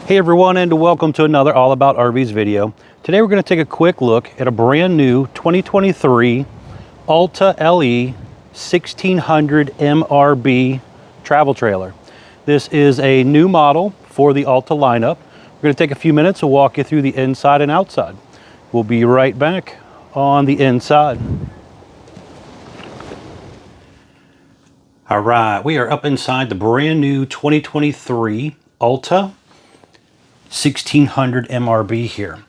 Hey everyone, and welcome to another All About RVs video. Today we're going to take a quick look at a brand new 2023 Alta LE 1600MRB travel trailer. This is a new model for the Alta lineup. We're going to take a few minutes to walk you through the inside and outside. We'll be right back on the inside. All right, we are up inside the brand new 2023 Alta 1600 MRB here.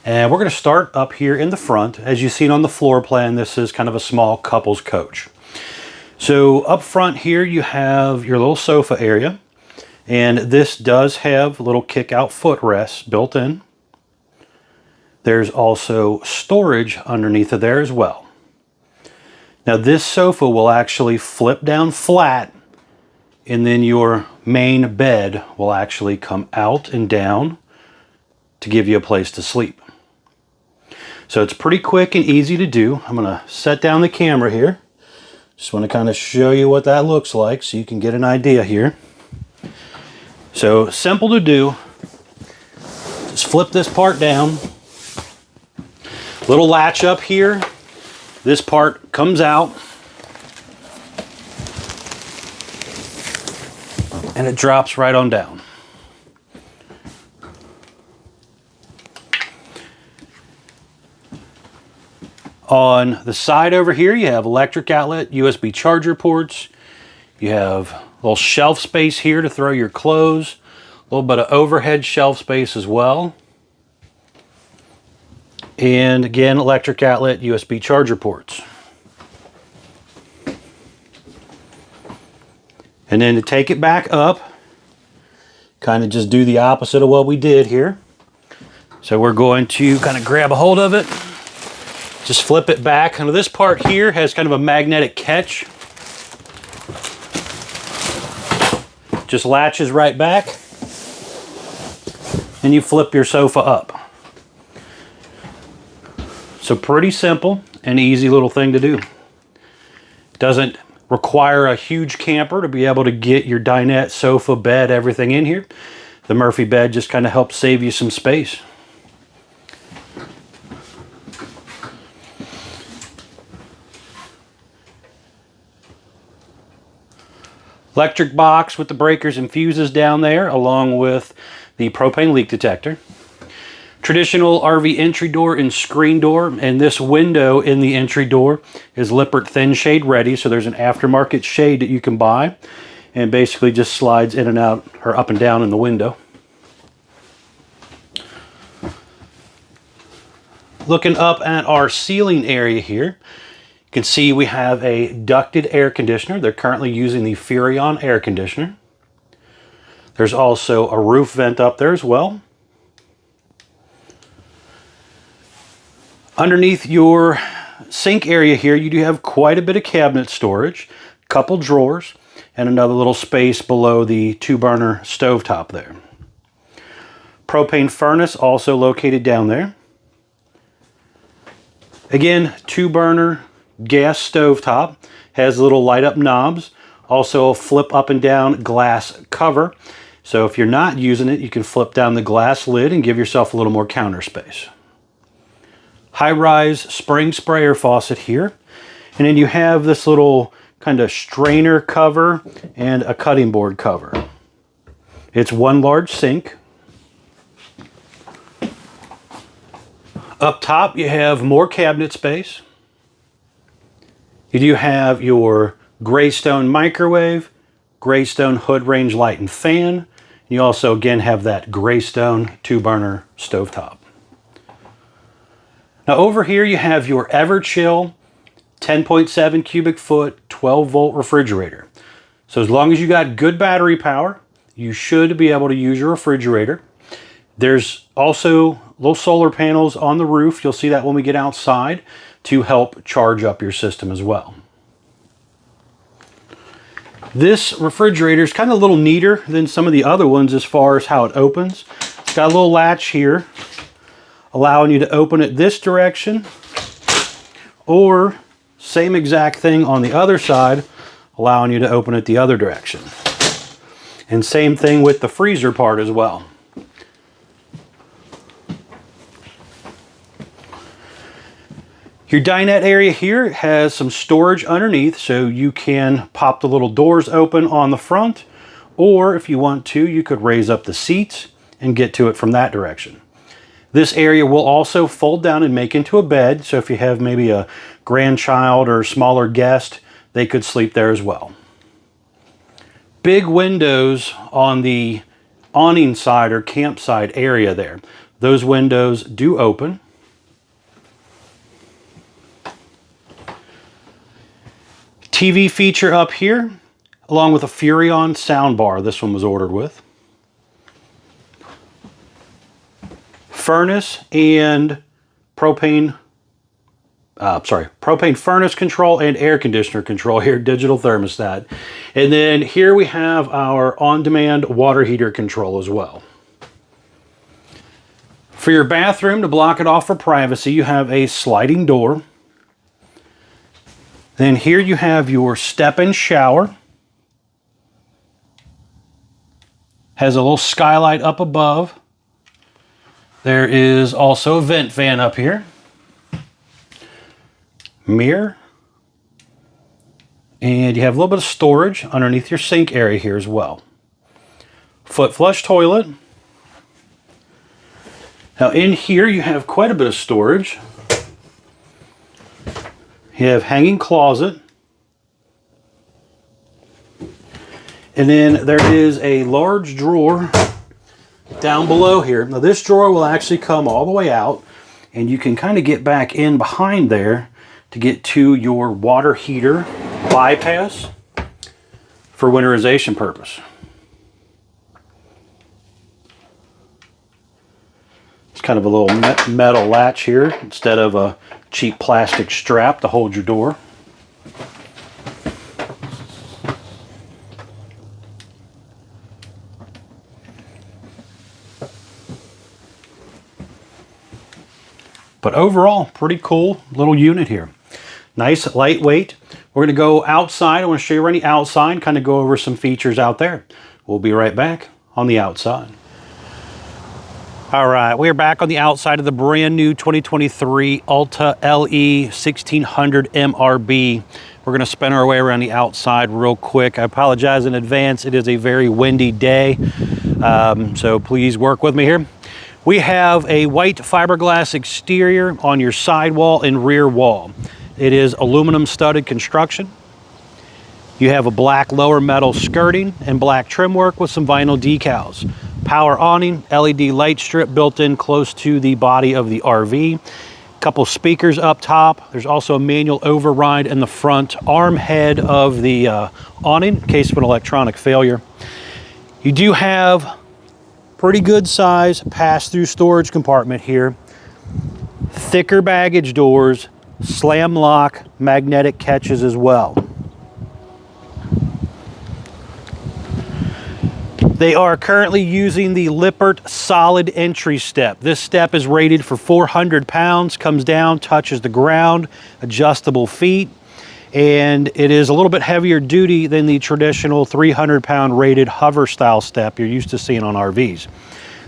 And we're going to start up here in the front. As you've seen on the floor plan, this is kind of a small couples coach. So up front here, you have your little sofa area. And this does have little kick out footrests built in. There's also storage underneath of there as well. Now this sofa will actually flip down flat, and then your main bed will actually come out and down to give you a place to sleep. So it's pretty quick and easy to do. I'm gonna set down the camera here. Just want to kind of show you what that looks like so you can get an idea here. So simple to do. Just flip this part down. Little latch up here. This part comes out. And it drops right on down. On the side over here, you have electric outlet, USB charger ports. You have a little shelf space here to throw your clothes. A little bit of overhead shelf space as well. And again, electric outlet, USB charger ports. And then to take it back up, kind of just do the opposite of what we did here. So we're going to kind of grab a hold of it, just flip it back. And this part here has kind of a magnetic catch. Just latches right back, and you flip your sofa up. So pretty simple and easy little thing to do. Doesn't require a huge camper to be able to get your dinette, sofa, bed, everything in here. The Murphy bed just kind of helps save you some space. Electric box with the breakers and fuses down there, along with the propane leak detector. Traditional RV entry door and screen door, and this window in the entry door is Lippert thin shade ready, so there's an aftermarket shade that you can buy and basically just slides in and out or up and down in the window. Looking up at our ceiling area here, you can see we have a ducted air conditioner. They're currently using the Furrion air conditioner. There's also a roof vent up there as well. Underneath your sink area here, you do have quite a bit of cabinet storage, a couple drawers, and another little space below the 2-burner stovetop there. Propane furnace also located down there. Again, 2-burner gas stovetop, has little light up knobs, also a flip up and down glass cover. So if you're not using it, you can flip down the glass lid and give yourself a little more counter space. High-rise spring sprayer faucet here, and then you have this little kind of strainer cover and a cutting board cover. It's one large sink. Up top you have more cabinet space. You do have your Greystone microwave, Greystone hood range light and fan. You also again have that Greystone 2-burner stovetop. Now over here you have your Everchill 10.7 cubic foot 12-volt refrigerator. So as long as you got good battery power, you should be able to use your refrigerator. There's also little solar panels on the roof. You'll see that when we get outside to help charge up your system as well. This refrigerator is kind of a little neater than some of the other ones as far as how it opens. It's got a little latch here, allowing you to open it this direction, or same exact thing on the other side, allowing you to open it the other direction. And same thing with the freezer part as well. Your dinette area here has some storage underneath, so you can pop the little doors open on the front, or if you want to, you could raise up the seats and get to it from that direction. This area will also fold down and make into a bed, so if you have maybe a grandchild or smaller guest, they could sleep there as well. Big windows on the awning side or campsite area there. Those windows do open. TV feature up here, along with a Furrion soundbar. This one was ordered with. Furnace and propane furnace control and air conditioner control here, digital thermostat. And then here we have our on-demand water heater control as well. For your bathroom, to block it off for privacy, you have a sliding door. Then here you have your step-in shower. Has a little skylight up above. There is also a vent fan up here. Mirror. And you have a little bit of storage underneath your sink area here as well. Foot flush toilet. Now in here you have quite a bit of storage. You have hanging closet. And then there is a large drawer down below here. Now this drawer will actually come all the way out, and you can kind of get back in behind there to get to your water heater bypass for winterization purpose. It's kind of a little metal latch here instead of a cheap plastic strap to hold your door. But overall, pretty cool little unit here. Nice, lightweight. We're going to go outside. I want to show you around the outside, kind of go over some features out there. We'll be right back on the outside. All right, we are back on the outside of the brand new 2023 Alta LE 1600MRB. We're going to spin our way around the outside real quick. I apologize in advance. It is a very windy day, so please work with me here. We have a white fiberglass exterior on your sidewall and rear wall. It is aluminum studded construction. You have a black lower metal skirting and black trim work with some vinyl decals. Power awning, LED light strip built in close to the body of the RV. Couple speakers up top. There's also a manual override in the front arm head of the awning in case of an electronic failure. You do have pretty good size pass-through storage compartment here. Thicker baggage doors, slam lock, magnetic catches as well. They are currently using the Lippert solid entry step. This step is rated for 400 pounds, comes down, touches the ground, adjustable feet, and it is a little bit heavier duty than the traditional 300-pound rated hover style step you're used to seeing on RVs.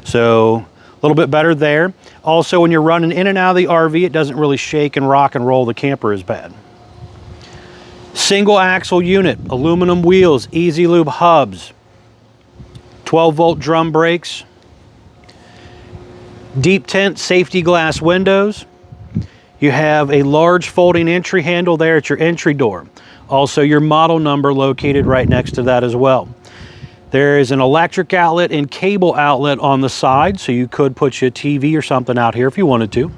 So a little bit better there. Also, when you're running in and out of the RV, it doesn't really shake and rock and roll the camper as bad. Single axle unit, aluminum wheels, easy lube hubs, 12-volt drum brakes, deep tent safety glass windows. You have a large folding entry handle there at your entry door. Also your model number located right next to that as well. There is an electric outlet and cable outlet on the side, so you could put your TV or something out here if you wanted to.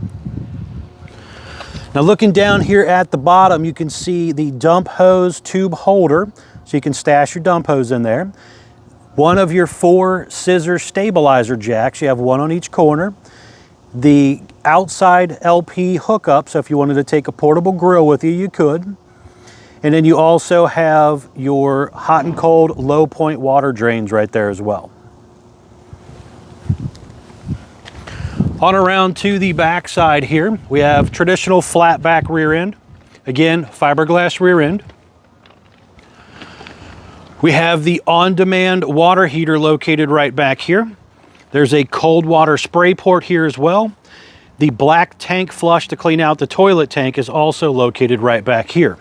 Now looking down here at the bottom, you can see the dump hose tube holder, so you can stash your dump hose in there. One of your 4 scissor stabilizer jacks, you have one on each corner. The outside LP hookup, so if you wanted to take a portable grill with you, you could. And then you also have your hot and cold low point water drains right there as well. On around to the back side here, we have traditional flat back rear end. Again, fiberglass rear end. We have the on-demand water heater located right back here. There's a cold water spray port here as well. The black tank flush to clean out the toilet tank is also located right back here.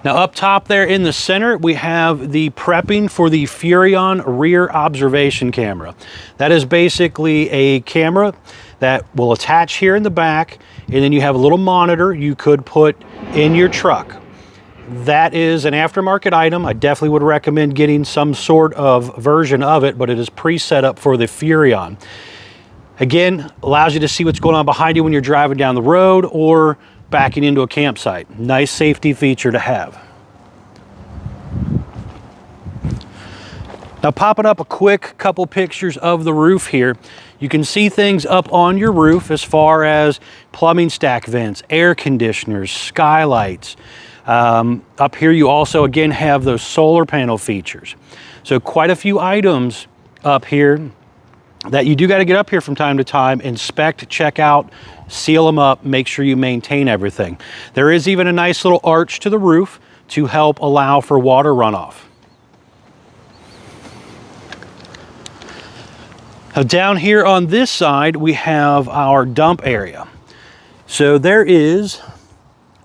Now up top there in the center, we have the prepping for the Furrion rear observation camera. That is basically a camera that will attach here in the back, and then you have a little monitor you could put in your truck. That is an aftermarket item. I definitely would recommend getting some sort of version of it, but it is pre-set up for the Furrion. Again, allows you to see what's going on behind you when you're driving down the road or backing into a campsite. Nice safety feature to have. Now popping up a quick couple pictures of the roof here. You can see things up on your roof as far as plumbing stack vents, air conditioners, skylights. Up here you also again have those solar panel features. So quite a few items up here that you do got to get up here from time to time, inspect, check out, seal them up, make sure you maintain everything. There is even a nice little arch to the roof to help allow for water runoff. Now down here on this side, we have our dump area. So there is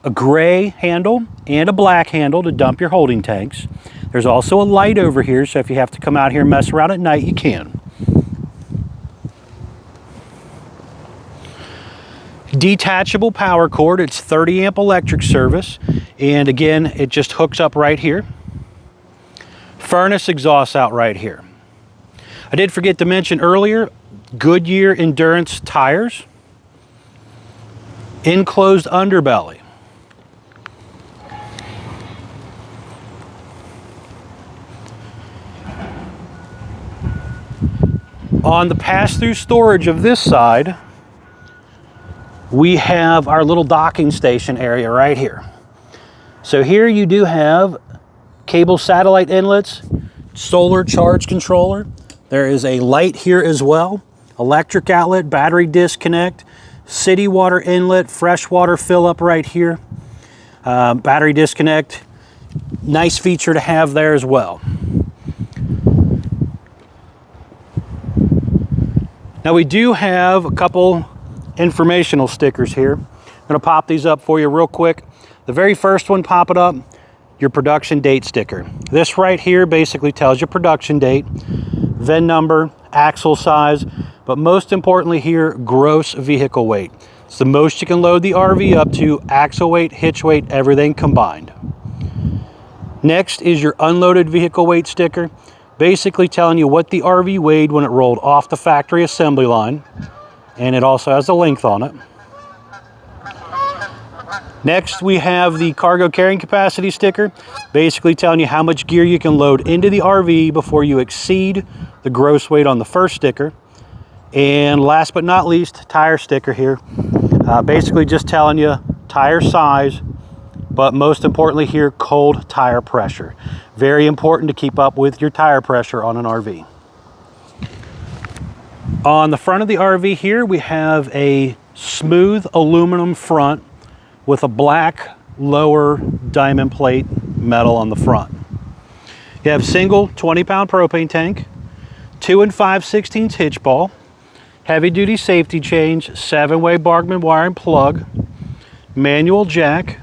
a gray handle and a black handle to dump your holding tanks. There's also a light over here, so if you have to come out here and mess around at night, you can. Detachable power cord, it's 30 amp electric service, and again it just hooks up right here. Furnace exhausts out right here. I did forget to mention earlier, Goodyear Endurance tires, enclosed underbelly. On the pass-through storage of this side, we have our little docking station area right here. So here you do have cable satellite inlets, solar charge controller. There is a light here as well, electric outlet, battery disconnect, city water inlet, fresh water fill up right here, battery disconnect. Nice feature to have there as well. Now we do have a couple informational stickers here. I'm going to pop these up for you real quick. The very first one, pop it up, your production date sticker. This right here basically tells you production date, VIN number, axle size, but most importantly here, gross vehicle weight. It's the most you can load the RV up to, axle weight, hitch weight, everything combined. Next is your unloaded vehicle weight sticker, basically telling you what the RV weighed when it rolled off the factory assembly line. And it also has the length on it. Next, we have the cargo carrying capacity sticker, basically telling you how much gear you can load into the RV before you exceed the gross weight on the first sticker. And last but not least, tire sticker here, basically just telling you tire size, but most importantly here, cold tire pressure. Very important to keep up with your tire pressure on an RV. On the front of the RV here, we have a smooth aluminum front with a black lower diamond plate metal on the front. You have single 20-pound propane tank, 2 5/16 hitch ball, heavy duty safety change, 7-way Bargman wire and plug, manual jack.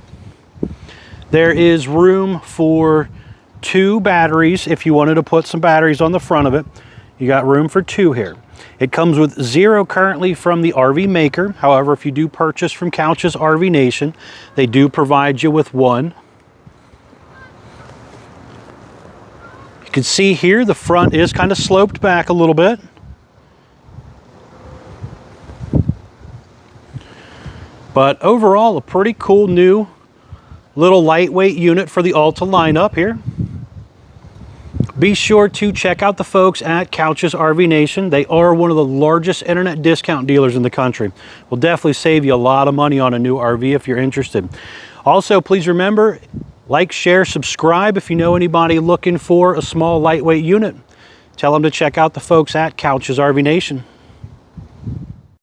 There is room for 2 batteries. If you wanted to put some batteries on the front of it, you got room for 2 here. It comes with 0 currently from the RV maker. However, if you do purchase from Couch's RV Nation, they do provide you with 1. You can see here the front is kind of sloped back a little bit. But overall, a pretty cool new little lightweight unit for the Alta lineup here. Be sure to check out the folks at Couch's RV Nation. They are one of the largest internet discount dealers in the country. Will definitely save you a lot of money on a new RV if you're interested. Also, please remember, like, share, subscribe if you know anybody looking for a small lightweight unit. Tell them to check out the folks at Couch's RV Nation.